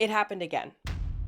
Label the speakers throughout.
Speaker 1: It happened again.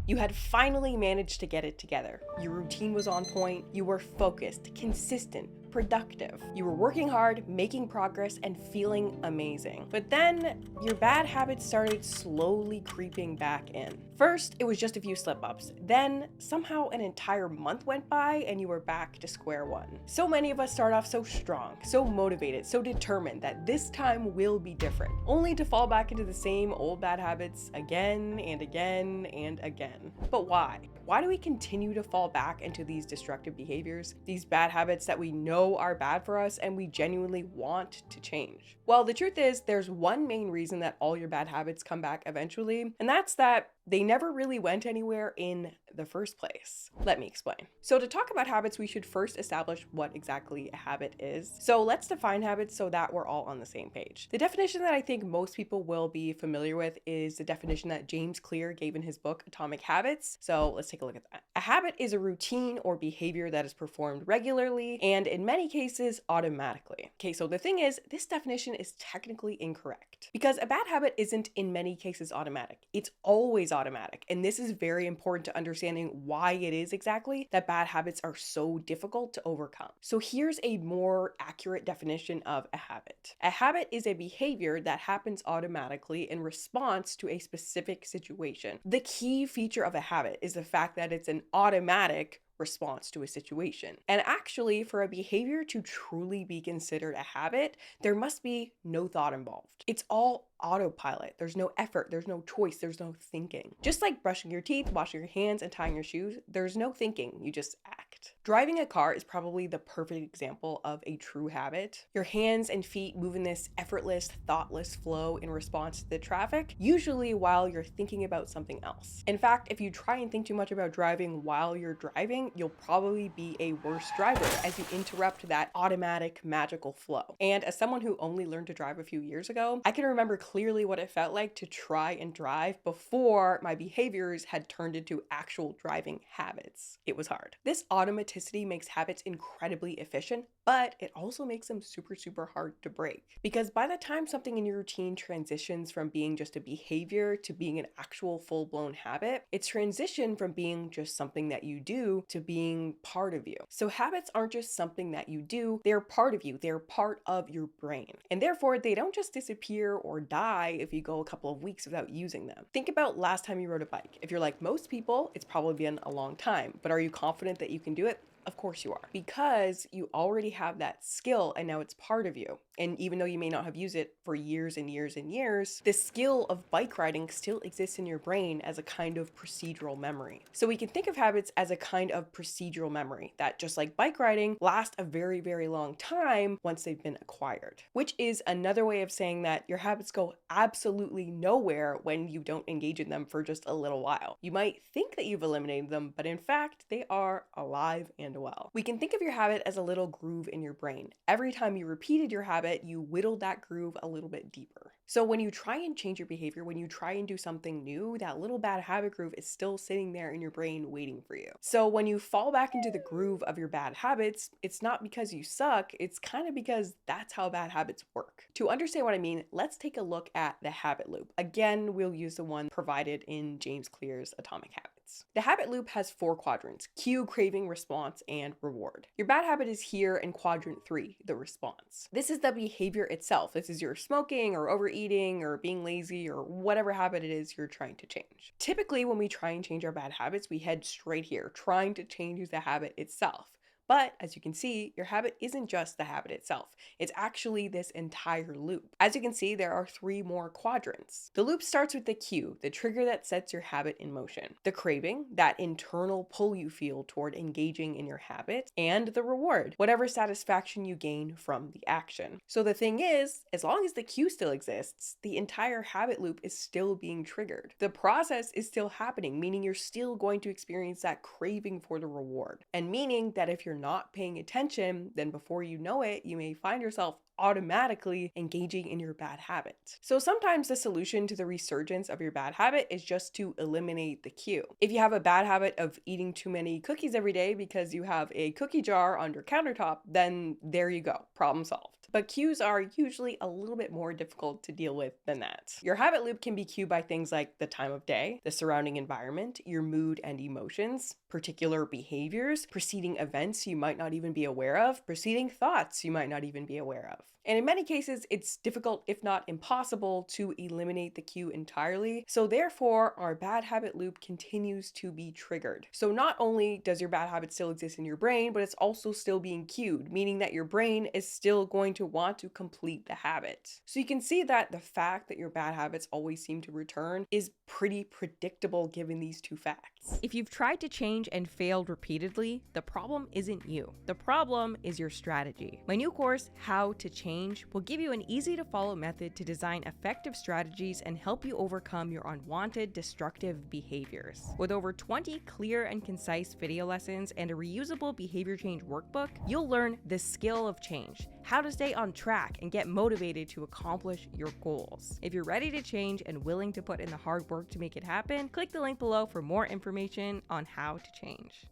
Speaker 1: You had finally managed to get it together. Your routine was on point, you were focused, consistent, productive. You were working hard, making progress, and feeling amazing. But then, your bad habits started slowly creeping back in. First, it was just a few slip-ups. Then, somehow an entire month went by and you were back to square one. So many of us start off so strong, so motivated, so determined that this time will be different, only to fall back into the same old bad habits again and again and again. But why? Why do we continue to fall back into these destructive behaviors, these bad habits that we know are bad for us and we genuinely want to change? Well, the truth is, there's one main reason that all your bad habits come back eventually, and that's that they never really went anywhere in the first place. Let me explain. So to talk about habits, we should first establish what exactly a habit is. So let's define habits so that we're all on the same page. The definition that I think most people will be familiar with is the definition that James Clear gave in his book, Atomic Habits. So let's take a look at that. A habit is a routine or behavior that is performed regularly and in many cases automatically. Okay, so the thing is, this definition is technically incorrect because a bad habit isn't in many cases automatic. It's always automatic. And this is very important to understanding why it is exactly that bad habits are so difficult to overcome. So here's a more accurate definition of a habit. A habit is a behavior that happens automatically in response to a specific situation. The key feature of a habit is the fact that it's an automatic response to a situation. And actually, for a behavior to truly be considered a habit, there must be no thought involved. It's all autopilot. There's no effort, there's no choice, there's no thinking. Just like brushing your teeth, washing your hands, and tying your shoes, there's no thinking, you just act. Driving a car is probably the perfect example of a true habit. Your hands and feet move in this effortless, thoughtless flow in response to the traffic, usually while you're thinking about something else. In fact, if you try and think too much about driving while you're driving, you'll probably be a worse driver as you interrupt that automatic, magical flow. And as someone who only learned to drive a few years ago, I can remember clearly what it felt like to try and drive before my behaviors had turned into actual driving habits. It was hard. This automaticity makes habits incredibly efficient, but it also makes them super, super hard to break. Because by the time something in your routine transitions from being just a behavior to being an actual full-blown habit, it's transitioned from being just something that you do to being part of you. So habits aren't just something that you do, they're part of you, they're part of your brain. And therefore, they don't just disappear or die if you go a couple of weeks without using them. Think about last time you rode a bike. If you're like most people, it's probably been a long time, but are you confident that you can do it? Of course you are, because you already have that skill and now it's part of you. And even though you may not have used it for years and years and years, the skill of bike riding still exists in your brain as a kind of procedural memory. So we can think of habits as a kind of procedural memory that, just like bike riding, last a very, very long time once they've been acquired. Which is another way of saying that your habits go absolutely nowhere when you don't engage in them for just a little while. You might think that you've eliminated them, but in fact, they are alive and well. We can think of your habit as a little groove in your brain. Every time you repeated your habit, you whittled that groove a little bit deeper. So when you try and change your behavior, when you try and do something new, that little bad habit groove is still sitting there in your brain waiting for you. So when you fall back into the groove of your bad habits, it's not because you suck, it's kind of because that's how bad habits work. To understand what I mean, let's take a look at the habit loop. Again, we'll use the one provided in James Clear's Atomic Habits. The habit loop has 4 quadrants: cue, craving, response, and reward. Your bad habit is here in quadrant 3, the response. This is the behavior itself. This is your smoking or overeating or being lazy or whatever habit it is you're trying to change. Typically, when we try and change our bad habits, we head straight here, trying to change the habit itself. But as you can see, your habit isn't just the habit itself. It's actually this entire loop. As you can see, there are 3 more quadrants. The loop starts with the cue, the trigger that sets your habit in motion. The craving, that internal pull you feel toward engaging in your habit. And the reward, whatever satisfaction you gain from the action. So the thing is, as long as the cue still exists, the entire habit loop is still being triggered. The process is still happening, meaning you're still going to experience that craving for the reward. And meaning that if you're not paying attention, then before you know it, you may find yourself automatically engaging in your bad habit. So sometimes the solution to the resurgence of your bad habit is just to eliminate the cue. If you have a bad habit of eating too many cookies every day because you have a cookie jar on your countertop, then there you go, problem solved. But cues are usually a little bit more difficult to deal with than that. Your habit loop can be cued by things like the time of day, the surrounding environment, your mood and emotions, particular behaviors, preceding events you might not even be aware of, preceding thoughts you might not even be aware of. And in many cases, it's difficult, if not impossible, to eliminate the cue entirely. So therefore, our bad habit loop continues to be triggered. So not only does your bad habit still exist in your brain, but it's also still being cued, meaning that your brain is still going to want to complete the habit. So you can see that the fact that your bad habits always seem to return is pretty predictable given these two facts. If you've tried to change and failed repeatedly, the problem isn't you. The problem is your strategy. My new course, How to Change, will give you an easy to follow method to design effective strategies and help you overcome your unwanted destructive behaviors. With over 20 clear and concise video lessons and a reusable behavior change workbook, you'll learn the skill of change, how to stay on track and get motivated to accomplish your goals. If you're ready to change and willing to put in the hard work to make it happen, click the link below for more information on how to change.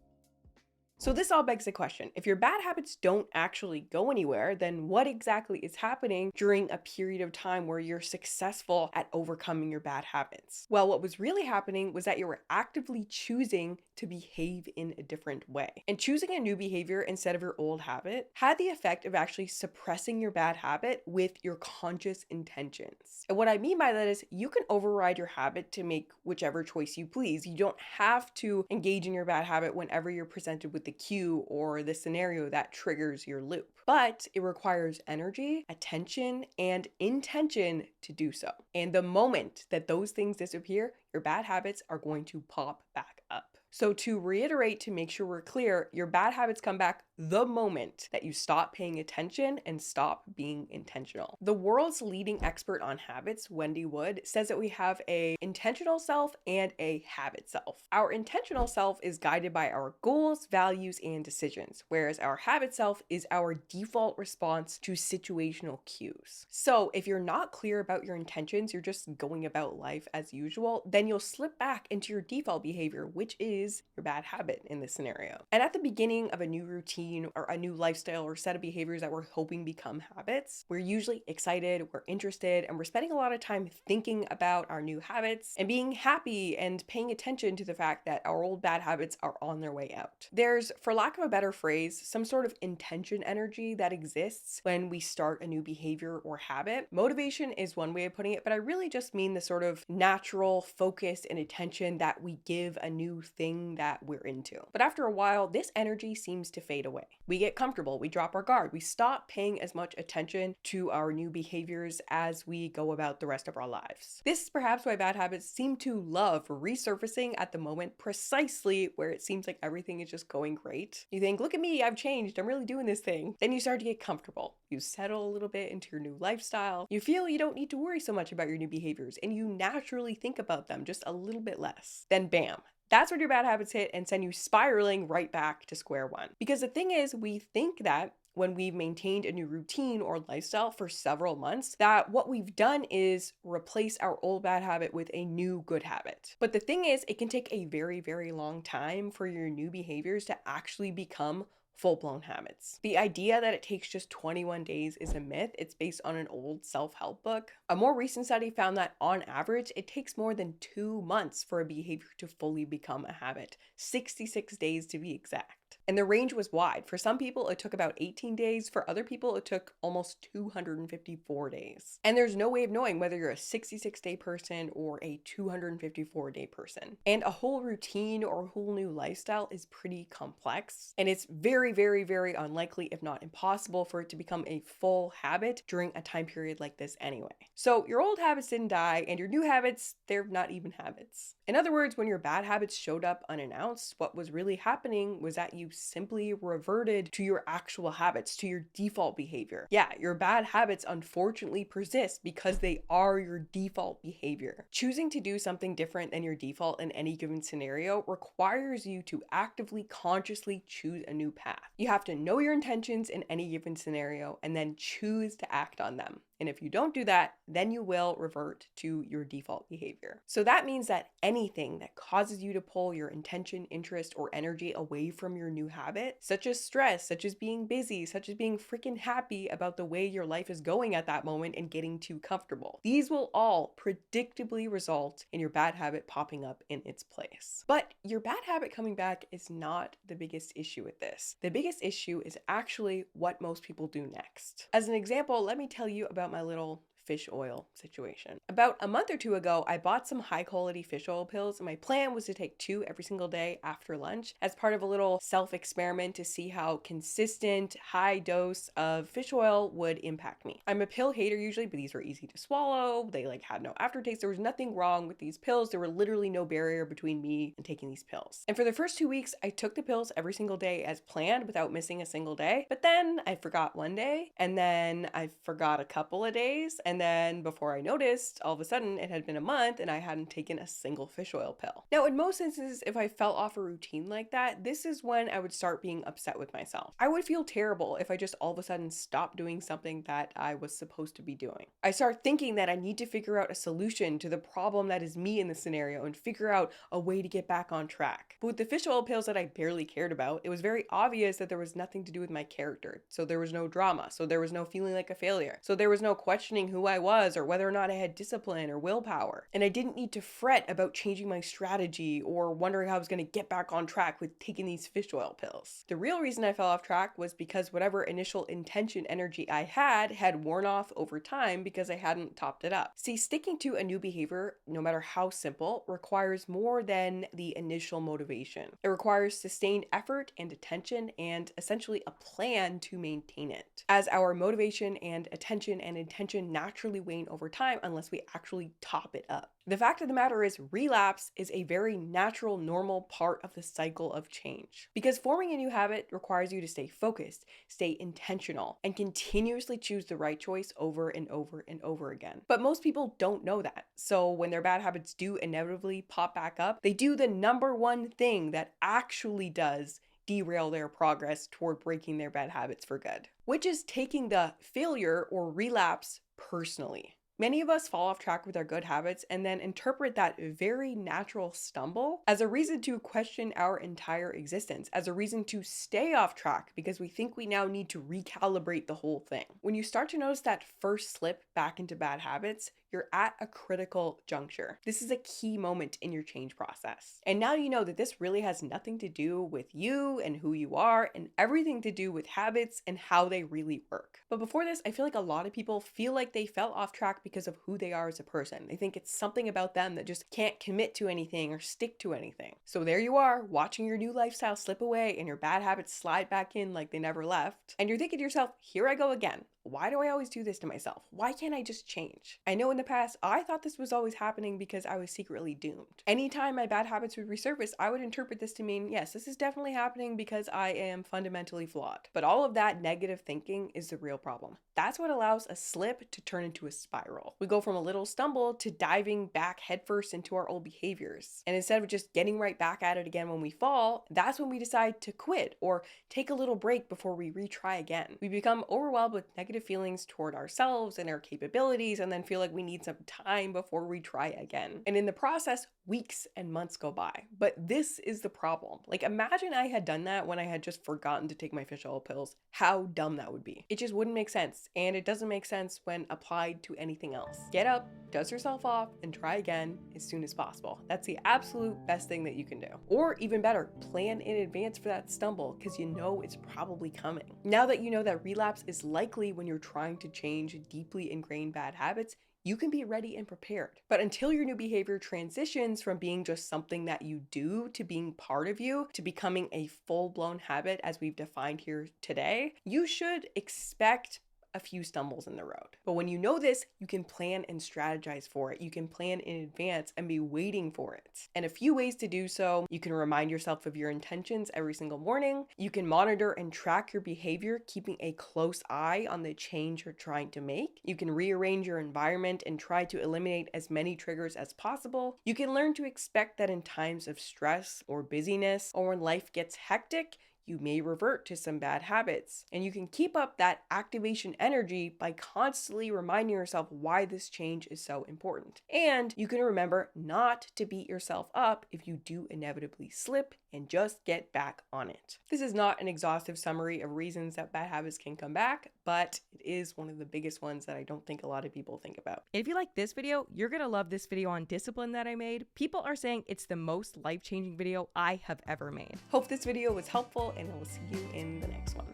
Speaker 1: So this all begs the question, if your bad habits don't actually go anywhere, then what exactly is happening during a period of time where you're successful at overcoming your bad habits? Well, what was really happening was that you were actively choosing to behave in a different way. And choosing a new behavior instead of your old habit had the effect of actually suppressing your bad habit with your conscious intentions. And what I mean by that is you can override your habit to make whichever choice you please. You don't have to engage in your bad habit whenever you're presented with the cue or the scenario that triggers your loop. But it requires energy, attention, and intention to do so. And the moment that those things disappear, your bad habits are going to pop back up. So to reiterate, to make sure we're clear, your bad habits come back the moment that you stop paying attention and stop being intentional. The world's leading expert on habits, Wendy Wood, says that we have an intentional self and a habit self. Our intentional self is guided by our goals, values, and decisions, whereas our habit self is our default response to situational cues. So if you're not clear about your intentions, you're just going about life as usual, then you'll slip back into your default behavior, which is your bad habit in this scenario. And at the beginning of a new routine or a new lifestyle or set of behaviors that we're hoping become habits, we're usually excited, we're interested, and we're spending a lot of time thinking about our new habits and being happy and paying attention to the fact that our old bad habits are on their way out. There's, for lack of a better phrase, some sort of intention energy that exists when we start a new behavior or habit. Motivation is one way of putting it, but I really just mean the sort of natural focus and attention that we give a new thing that we're into. But after a while, this energy seems to fade away. We get comfortable, we drop our guard, we stop paying as much attention to our new behaviors as we go about the rest of our lives. This is perhaps why bad habits seem to love resurfacing at the moment, precisely where it seems like everything is just going great. You think, look at me, I've changed, I'm really doing this thing. Then you start to get comfortable. You settle a little bit into your new lifestyle. You feel you don't need to worry so much about your new behaviors, and you naturally think about them just a little bit less. Then bam. That's when your bad habits hit and send you spiraling right back to square one. Because the thing is, we think that when we've maintained a new routine or lifestyle for several months, that what we've done is replace our old bad habit with a new good habit. But the thing is, it can take a very, very long time for your new behaviors to actually become full-blown habits. The idea that it takes just 21 days is a myth. It's based on an old self-help book. A more recent study found that on average, it takes more than 2 months for a behavior to fully become a habit, 66 days to be exact. And the range was wide. For some people, it took about 18 days. For other people, it took almost 254 days. And there's no way of knowing whether you're a 66-day person or a 254-day person. And a whole routine or a whole new lifestyle is pretty complex. And it's very, very, very unlikely, if not impossible, for it to become a full habit during a time period like this anyway. So your old habits didn't die, and your new habits, they're not even habits. In other words, when your bad habits showed up unannounced, what was really happening was that you simply reverted to your actual habits, to your default behavior. Yeah, your bad habits unfortunately persist because they are your default behavior. Choosing to do something different than your default in any given scenario requires you to actively, consciously choose a new path. You have to know your intentions in any given scenario and then choose to act on them. And if you don't do that, then you will revert to your default behavior. So that means that anything that causes you to pull your intention, interest, or energy away from your new habit, such as stress, such as being busy, such as being freaking happy about the way your life is going at that moment and getting too comfortable, these will all predictably result in your bad habit popping up in its place. But your bad habit coming back is not the biggest issue with this. The biggest issue is actually what most people do next. As an example, let me tell you about my little fish oil situation. About a month or two ago, I bought some high quality fish oil pills, and my plan was to take 2 every single day after lunch as part of a little self-experiment to see how consistent high dose of fish oil would impact me. I'm a pill hater usually, but these were easy to swallow. They had no aftertaste. There was nothing wrong with these pills. There were literally no barrier between me and taking these pills. And for the first 2 weeks, I took the pills every single day as planned without missing a single day. But then I forgot one day, and then I forgot a couple of days, and then before I noticed, all of a sudden it had been a month and I hadn't taken a single fish oil pill. Now, in most instances, if I fell off a routine like that, this is when I would start being upset with myself. I would feel terrible if I just all of a sudden stopped doing something that I was supposed to be doing. I start thinking that I need to figure out a solution to the problem that is me in this scenario and figure out a way to get back on track. But with the fish oil pills that I barely cared about, it was very obvious that there was nothing to do with my character. So there was no drama. So there was no feeling like a failure. So there was no questioning who I was or whether or not I had discipline or willpower. And I didn't need to fret about changing my strategy or wondering how I was going to get back on track with taking these fish oil pills. The real reason I fell off track was because whatever initial intention energy I had worn off over time because I hadn't topped it up. See, sticking to a new behavior, no matter how simple, requires more than the initial motivation. It requires sustained effort and attention and essentially a plan to maintain it, as our motivation and attention and intention naturally wane over time unless we actually top it up. The fact of the matter is, relapse is a very natural, normal part of the cycle of change. Because forming a new habit requires you to stay focused, stay intentional, and continuously choose the right choice over and over and over again. But most people don't know that. So when their bad habits do inevitably pop back up, they do the number one thing that actually does derail their progress toward breaking their bad habits for good, which is taking the failure or relapse personally. Many of us fall off track with our good habits and then interpret that very natural stumble as a reason to question our entire existence, as a reason to stay off track because we think we now need to recalibrate the whole thing. When you start to notice that first slip back into bad habits, you're at a critical juncture. This is a key moment in your change process. And now you know that this really has nothing to do with you and who you are and everything to do with habits and how they really work. But before this, I feel like a lot of people feel like they fell off track because of who they are as a person. They think it's something about them that just can't commit to anything or stick to anything. So there you are, watching your new lifestyle slip away and your bad habits slide back in like they never left. And you're thinking to yourself, here I go again. Why do I always do this to myself? Why can't I just change? I know in the past, I thought this was always happening because I was secretly doomed. Anytime my bad habits would resurface, I would interpret this to mean, yes, this is definitely happening because I am fundamentally flawed. But all of that negative thinking is the real problem. That's what allows a slip to turn into a spiral. We go from a little stumble to diving back headfirst into our old behaviors. And instead of just getting right back at it again when we fall, that's when we decide to quit or take a little break before we retry again. We become overwhelmed with negative feelings toward ourselves and our capabilities, and then feel like we need some time before we try again. And in the process, weeks and months go by. But this is the problem. Imagine I had done that when I had just forgotten to take my fish oil pills. How dumb that would be. It just wouldn't make sense. And it doesn't make sense when applied to anything else. Get up, dust yourself off, and try again as soon as possible. That's the absolute best thing that you can do. Or even better, plan in advance for that stumble because you know it's probably coming. Now that you know that relapse is likely when you're trying to change deeply ingrained bad habits, you can be ready and prepared. But until your new behavior transitions from being just something that you do to being part of you, to becoming a full-blown habit as we've defined here today, you should expect a few stumbles in the road. But when you know this, you can plan and strategize for it. You can plan in advance and be waiting for it. And a few ways to do so: you can remind yourself of your intentions every single morning. You can monitor and track your behavior, keeping a close eye on the change you're trying to make. You can rearrange your environment and try to eliminate as many triggers as possible. You can learn to expect that in times of stress or busyness, or when life gets hectic, You may revert to some bad habits, and you can keep up that activation energy by constantly reminding yourself why this change is so important. And you can remember not to beat yourself up if you do inevitably slip, and just get back on it. This is not an exhaustive summary of reasons that bad habits can come back, but it is one of the biggest ones that I don't think a lot of people think about.
Speaker 2: And if you like this video, you're gonna love this video on discipline that I made. People are saying it's the most life-changing video I have ever made.
Speaker 1: Hope this video was helpful, and I will see you in the next one.